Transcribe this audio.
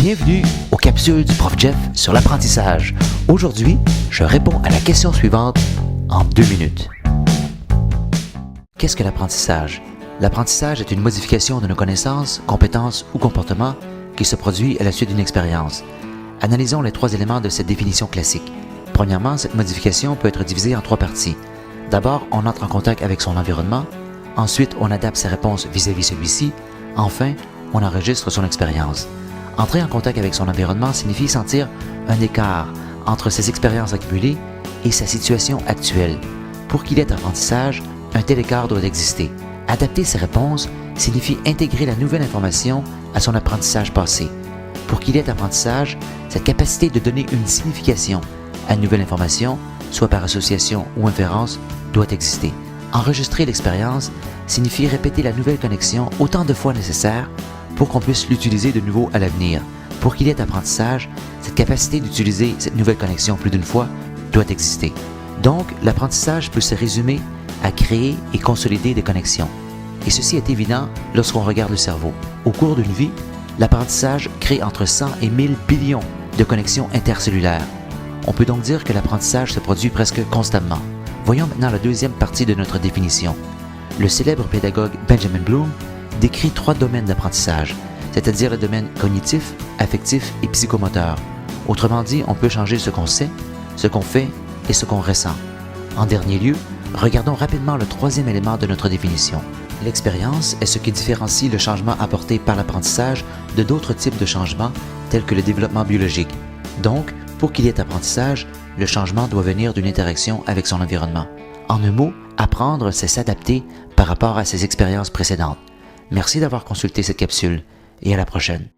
Bienvenue aux capsules du Prof Jeff sur l'apprentissage. Aujourd'hui, je réponds à la question suivante en 2 minutes. Qu'est-ce que l'apprentissage? L'apprentissage est une modification de nos connaissances, compétences ou comportements qui se produit à la suite d'une expérience. Analysons les 3 éléments de cette définition classique. Premièrement, cette modification peut être divisée en 3 parties. D'abord, on entre en contact avec son environnement. Ensuite, on adapte ses réponses vis-à-vis celui-ci. Enfin, on enregistre son expérience. Entrer en contact avec son environnement signifie sentir un écart entre ses expériences accumulées et sa situation actuelle. Pour qu'il y ait apprentissage, un tel écart doit exister. Adapter ses réponses signifie intégrer la nouvelle information à son apprentissage passé. Pour qu'il y ait apprentissage, cette capacité de donner une signification à une nouvelle information, soit par association ou inférence, doit exister. Enregistrer l'expérience signifie répéter la nouvelle connexion autant de fois nécessaire pour qu'on puisse l'utiliser de nouveau à l'avenir. Pour qu'il y ait apprentissage, cette capacité d'utiliser cette nouvelle connexion plus d'une fois doit exister. Donc, l'apprentissage peut se résumer à créer et consolider des connexions. Et ceci est évident lorsqu'on regarde le cerveau. Au cours d'une vie, l'apprentissage crée entre 100 et 1000 billions de connexions intercellulaires. On peut donc dire que l'apprentissage se produit presque constamment. Voyons maintenant la deuxième partie de notre définition. Le célèbre pédagogue Benjamin Bloom décrit 3 domaines d'apprentissage, c'est-à-dire le domaine cognitif, affectif et psychomoteur. Autrement dit, on peut changer ce qu'on sait, ce qu'on fait et ce qu'on ressent. En dernier lieu, regardons rapidement le 3e élément de notre définition. L'expérience est ce qui différencie le changement apporté par l'apprentissage de d'autres types de changements tels que le développement biologique. Donc, pour qu'il y ait apprentissage, le changement doit venir d'une interaction avec son environnement. En un mot, apprendre, c'est s'adapter par rapport à ses expériences précédentes. Merci d'avoir consulté cette capsule et à la prochaine.